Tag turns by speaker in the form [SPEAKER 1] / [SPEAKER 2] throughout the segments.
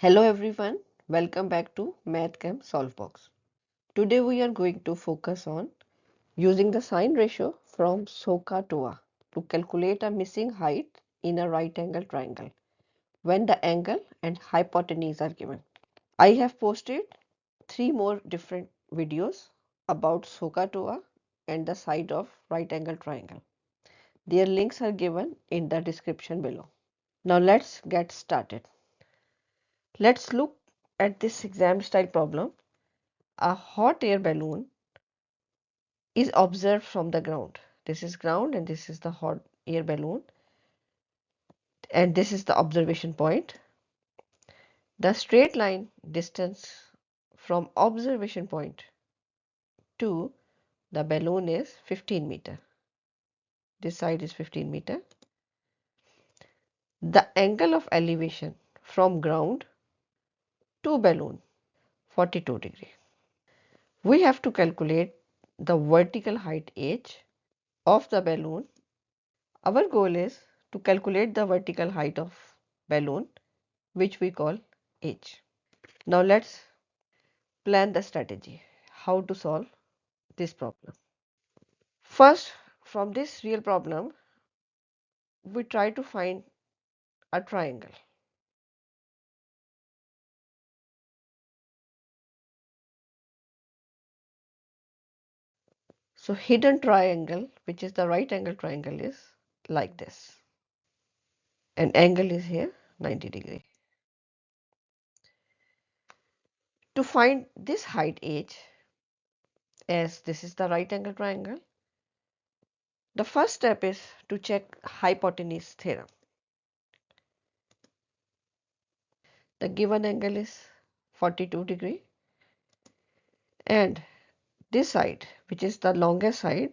[SPEAKER 1] Hello everyone, welcome back to MathCam Solvebox. Today we are going to focus on using the sine ratio from SOHCAHTOA to calculate a missing height in a right angle triangle when the angle and hypotenuse are given. I have posted 3 more different videos about SOHCAHTOA and the side of right angle triangle. Their links are given in the description below. Now let's get started. Let's look at this exam style problem. A hot air balloon is observed from the ground. This is ground and this is the hot air balloon, and this is the observation point. The straight line distance from observation point to the balloon is 15 meter. This side is 15 meter. The angle of elevation from ground to balloon 42 degree. We have to calculate the vertical height h of the balloon. Our goal is to calculate the vertical height of balloon, which we call h. Now let's plan the strategy, how to solve this problem. First, from this real problem, we try to find a triangle. So hidden triangle, which is the right angle triangle, is like this. And angle is here 90 degree. To find this height h, as this is the right angle triangle, the first step is to check hypotenuse theorem. The given angle is 42 degree, and this side, which is the longest side,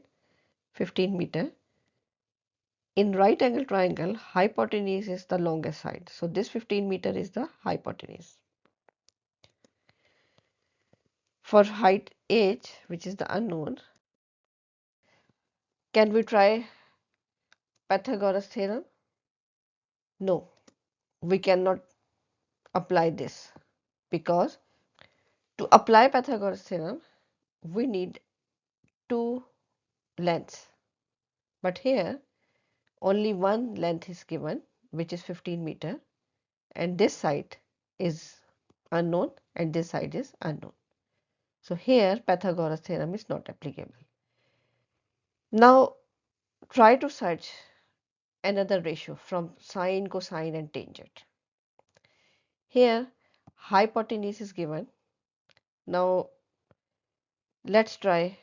[SPEAKER 1] 15 meter. In right angle triangle, hypotenuse is the longest side. So this 15 meter is the hypotenuse. For height h, which is the unknown, can we try Pythagoras theorem? No, we cannot apply this, because to apply Pythagoras theorem, we need two lengths. But here, only one length is given, which is 15 meter, and this side is unknown and this side is unknown. So here Pythagoras theorem is not applicable. Now try to search another ratio from sine, cosine and tangent. Here hypotenuse is given. Now let's try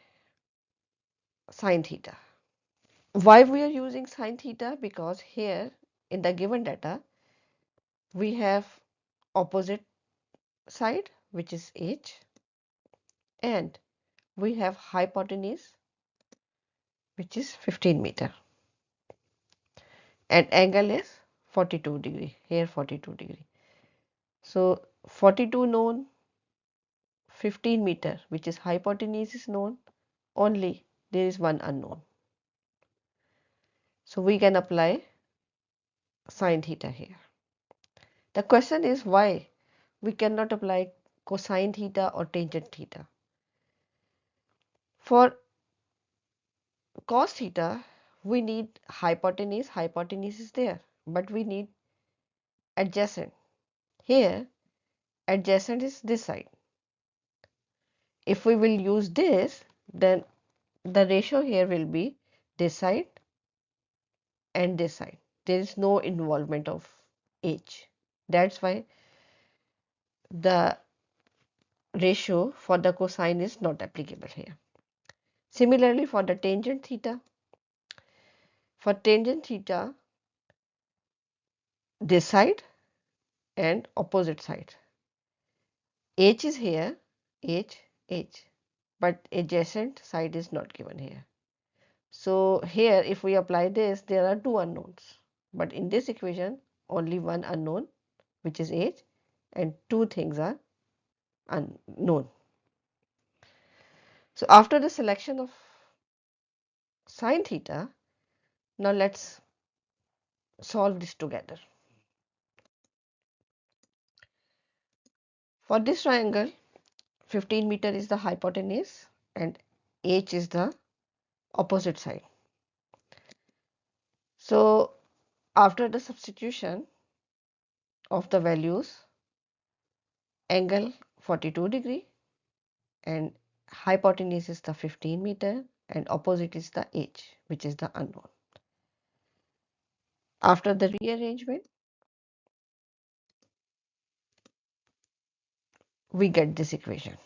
[SPEAKER 1] sine theta. Why we are using sine theta? Because here in the given data we have opposite side, which is h, and we have hypotenuse, which is 15 meter, and angle is 42 degree, here 42 degree. So 42 known, 15 meter, which is hypotenuse, is known, only there is one unknown. So we can apply sine theta here. The question is why we cannot apply cosine theta or tangent theta. For cos theta, we need hypotenuse. Hypotenuse is there, but we need adjacent. Here, adjacent is this side. If we will use this, then the ratio here will be this side and this side. There is no involvement of h. That's why the ratio for the cosine is not applicable here. Similarly, for the tangent theta, this side and opposite side. H is here, H, but adjacent side is not given here. So here, if we apply this, there are two unknowns. But in this equation, only one unknown, which is h, and two things are unknown. So after the selection of sine theta, now let's solve this together. For this triangle, 15 meter is the hypotenuse and h is the opposite side. So after the substitution of the values, angle 42 degree and hypotenuse is the 15 meter and opposite is the h, which is the unknown. After the rearrangement, we get this equation.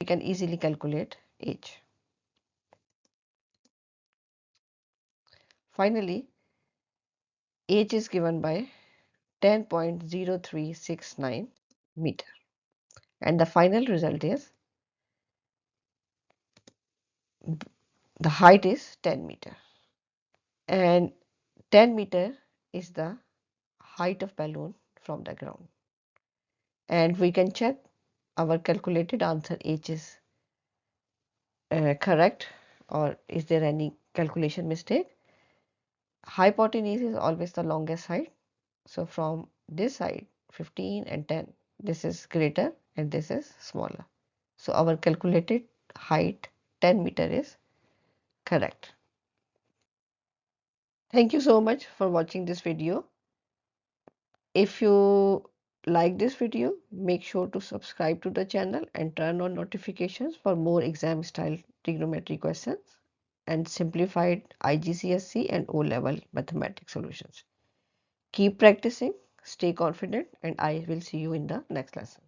[SPEAKER 1] We can easily calculate h. Finally, h is given by 10.0369 meter and the final result is the height is 10 meter and 10 meter is the height of balloon from the ground, and we can check our calculated answer h is correct or is there any calculation mistake. Hypotenuse is always the longest side, so from this side 15 and 10, this is greater and this is smaller, so our calculated height 10 meter is correct. Thank you so much for watching this video. If you like this video, make sure to subscribe to the channel and turn on notifications for more exam style trigonometry questions and simplified IGCSE and O-level mathematics solutions. Keep practicing, stay confident, and I will see you in the next lesson.